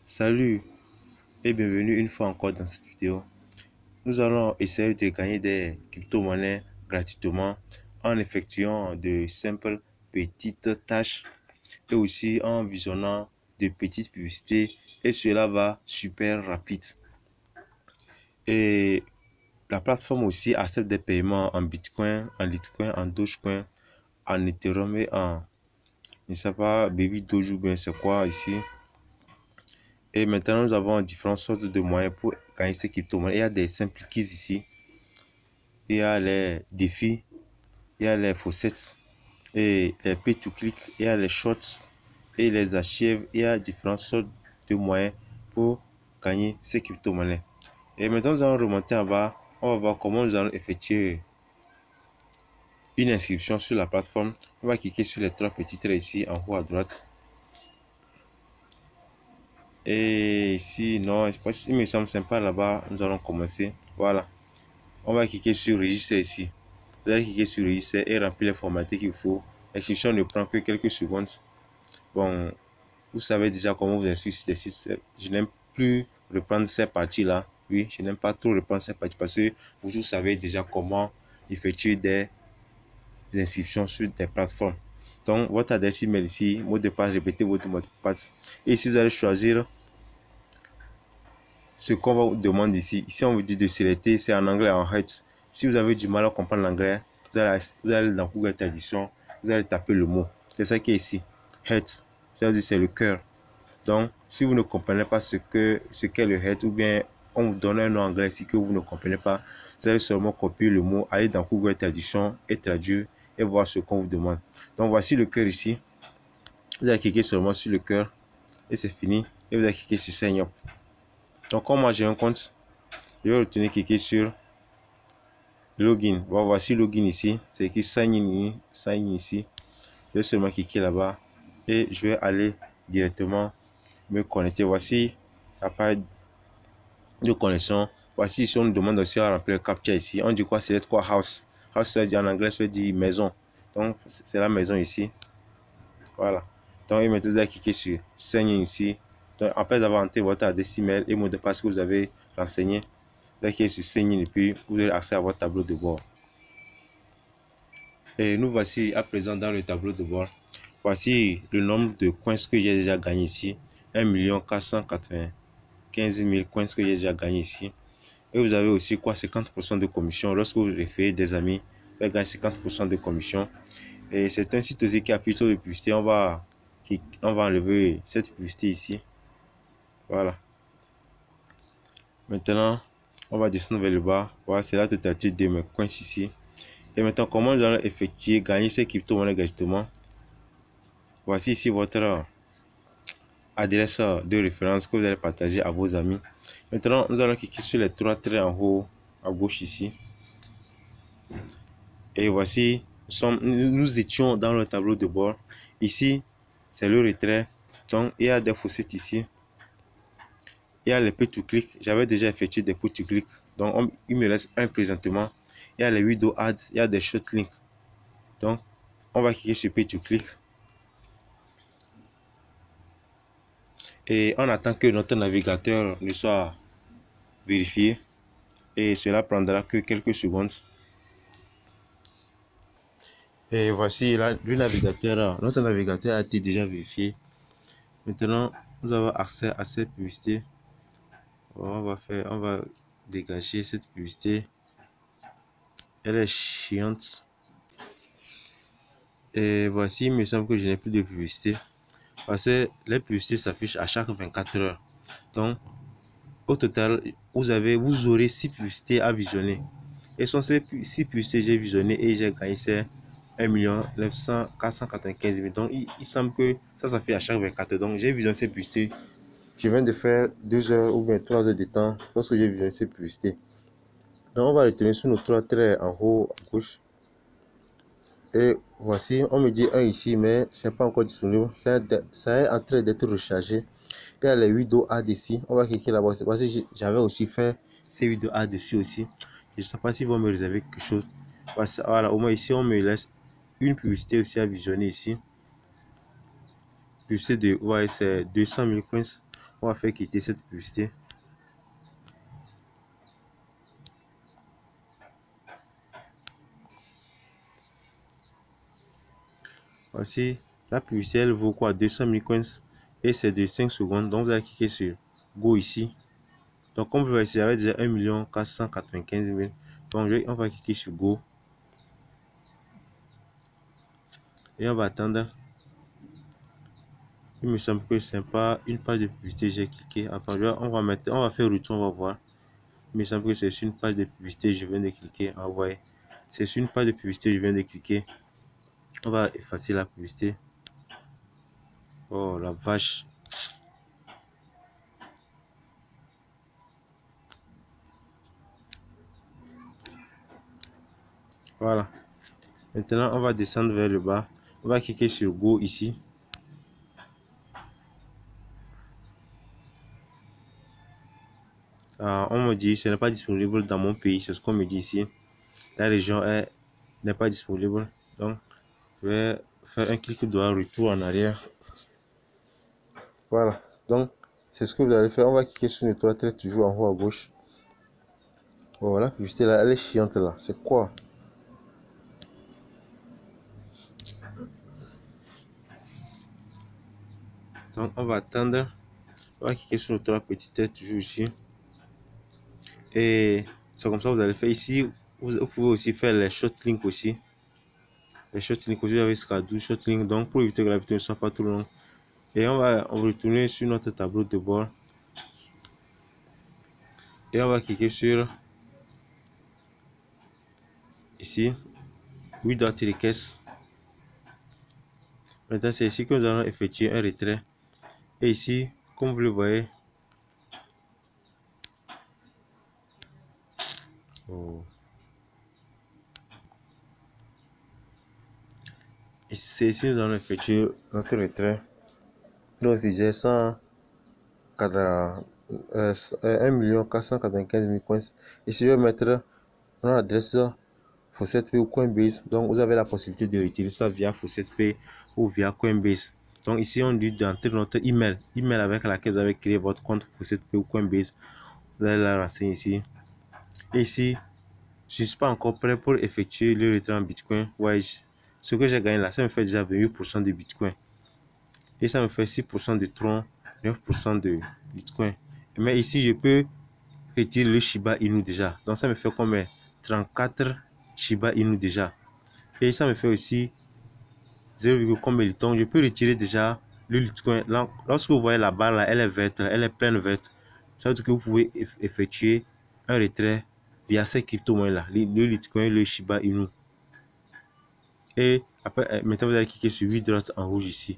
Salut et bienvenue une fois encore dans cette vidéo. Nous allons essayer de gagner des crypto-monnaies gratuitement en effectuant de simples petites tâches et aussi en visionnant de petites publicités, et cela va super rapide. Et la plateforme aussi accepte des paiements en Bitcoin, en Litecoin, en Dogecoin, en Ethereum et en, je ne sais pas, Baby Doge, bien c'est quoi ici. Et maintenant, nous avons différentes sortes de moyens pour gagner ces crypto-monnaies. Il y a des simples keys ici. Il y a les défis. Il y a les faucets. Et les pay to click. Il y a les shorts. Et les archives. Il y a différentes sortes de moyens pour gagner ces crypto-monnaies. Et maintenant, nous allons remonter en bas. On va voir comment nous allons effectuer une inscription sur la plateforme. On va cliquer sur les trois petits traits ici en haut à droite. Et ici, non, il me semble sympa là-bas. Nous allons commencer. Voilà. On va cliquer sur Register ici. Vous allez cliquer sur Register et remplir les formalités qu'il faut. L'inscription ne prend que quelques secondes. Bon, vous savez déjà comment vous inscrire sur des sites. Je n'aime plus reprendre ces parties-là. Oui, je n'aime pas trop reprendre ces parties parce que vous savez déjà comment effectuer des inscriptions sur des plateformes. Donc, votre adresse email ici, mot de passe, répétez votre mot de passe. Et ici, vous allez choisir ce qu'on vous demande ici. Ici, on vous dit de sélectionner, c'est en anglais, en fait. Si vous avez du mal à comprendre l'anglais, vous allez dans Google Traduction, vous allez taper le mot. C'est ça qui est ici. Head, ça veut dire c'est le cœur. Donc, si vous ne comprenez pas ce qu'est le head, ou bien on vous donne un nom anglais ici que vous ne comprenez pas, vous allez seulement copier le mot, aller dans Google Traduction et traduire et voir ce qu'on vous demande. Donc, voici le cœur ici. Vous allez cliquer seulement sur le cœur et c'est fini. Et vous allez cliquer sur Sign Up. Donc, comme moi j'ai un compte, je vais retourner cliquer sur Login. Bon, voici Login ici. C'est écrit Sign in ici. Je vais seulement cliquer là-bas et je vais aller directement me connecter. Voici la page de connexion. Voici ici, on nous demande aussi à remplir le captcha ici. On dit quoi? C'est quoi? House. House, en anglais, ça veut dire maison. Donc, c'est la maison ici. Voilà. Donc, et maintenant, vous allez cliquer sur Sign in ici. Donc, après avoir entré votre adresse email et mot de passe que vous avez renseigné, vous allez cliquer sur Sign in et puis vous avez accès à votre tableau de bord. Et nous voici à présent dans le tableau de bord. Voici le nombre de coins que j'ai déjà gagné ici. 1 495 000 coins que j'ai déjà gagné ici. Et vous avez aussi quoi? 50% de commission. Lorsque vous référez des amis, vous allez gagner 50% de commission. Et c'est un site aussi qui a plutôt de publicité. On va enlever cette publicité ici. Voilà. Maintenant, on va descendre vers le bas. Voilà, c'est la totalité de mes coins ici. Et maintenant, comment nous allons effectuer, gagner ces crypto-monnaies gratuitement? Voici ici votre adresse de référence que vous allez partager à vos amis. Maintenant, nous allons cliquer sur les trois traits en haut à gauche ici. Et voici, nous étions dans le tableau de bord. Ici, c'est le retrait. Donc, il y a des fossés ici. Il y a les pay to click. J'avais déjà effectué des pay to click. Donc, il me reste un présentement. Il y a les vidéos ads. Il y a des short links. Donc, on va cliquer sur pay to click. Et on attend que notre navigateur ne soit vérifié. Et cela prendra que quelques secondes. Et voici là, le navigateur. Notre navigateur a été déjà vérifié. Maintenant, nous avons accès à cette publicité. On va dégager cette publicité. Elle est chiante. Et voici, il me semble que je n'ai plus de publicité. Parce que les publicités s'affichent à chaque 24 heures. Donc, au total, vous aurez 6 publicités à visionner. Et sur ces 6 publicités, j'ai visionné et j'ai gagné 1 495 000. Donc, il semble que ça fait à chaque 24 heures. Donc, j'ai visionné ces publicités. Je viens de faire 2 heures ou bien 3 heures de temps lorsque j'ai visionné ces publicités. Donc, on va retourner sur nos trois traits en haut à gauche. Et voici, on me dit un ici, mais ce n'est pas encore disponible. Ça est en train d'être rechargé. Il y a les vidéos ads ici. On va cliquer là-bas. Voici, j'avais aussi fait ces vidéos ads ici aussi. Je ne sais pas s'ils vont me réserver quelque chose. Voilà, au moins ici, on me laisse une publicité aussi à visionner ici. Publicité de, ouais, c'est 200 000 coins. on va faire quitter cette publicité. Voici, la publicité, elle vaut quoi? 200 000 coins et c'est de 5 secondes. Donc, vous allez cliquer sur Go ici. Donc, comme vous voyez, j'avais déjà 1 495 000. Donc, on va cliquer sur Go. Et on va attendre. Il me semble que c'est pas une page de publicité. J'ai cliqué. Attends, on va faire retour, on va voir. Il me semble que c'est sur une page de publicité. Je viens de cliquer. Ah ouais. C'est sur une page de publicité. Je viens de cliquer. On va effacer la publicité. Oh la vache. Voilà. Maintenant, on va descendre vers le bas. On va cliquer sur Go ici. On me dit ce n'est pas disponible dans mon pays. C'est ce qu'on me dit ici. La région n'est pas disponible. Donc, je vais faire un clic droit retour en arrière. Voilà. Donc, c'est ce que vous allez faire. On va cliquer sur le trois traits toujours en haut à gauche. Voilà, publicité là, elle est chiante là. C'est quoi? Donc, on va attendre. On va cliquer sur le trois petits traits toujours ici. Et c'est comme ça que vous allez faire ici. Vous pouvez aussi faire les shortlinks aussi. Les shortlinks aussi, vous avez jusqu'à 12 shortlinks. Donc, pour éviter que la vidéo ne soit pas trop longue. Et on va retourner sur notre tableau de bord. Et on va cliquer sur ici. Without request. Maintenant, c'est ici que nous allons effectuer un retrait. Et ici, comme vous le voyez, et c'est ici que nous allons effectuer notre retrait. Donc, si j'ai 1 495 000 coins. Ici, je vais mettre notre adresse FaucetPay ou Coinbase. Donc, vous avez la possibilité de retirer ça via FaucetPay ou via Coinbase. Donc, ici, on dit d'entrer notre email avec laquelle vous avez créé votre compte FaucetPay ou Coinbase. Vous allez la renseigner ici. Et ici, je ne suis pas encore prêt pour effectuer le retrait en Bitcoin. Ouais, ce que j'ai gagné là, ça me fait déjà 28% de Bitcoin. Et ça me fait 6% de Tron, 9% de Bitcoin. Mais ici, je peux retirer le Shiba Inu déjà. Donc, ça me fait combien? 34 Shiba Inu déjà. Et ça me fait aussi 0, combien de temps? Je peux retirer déjà le Litecoin. Lorsque vous voyez la barre là, elle est verte, elle est pleine verte. Ça veut dire que vous pouvez effectuer un retrait via ces crypto-monnaies là, le Litecoin, le Shiba Inu. Et après, maintenant, vous allez cliquer sur 8 dots en rouge ici.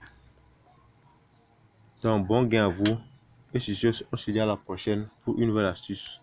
Donc, bon gain à vous. Et sur ce, on se dit à la prochaine pour une nouvelle astuce.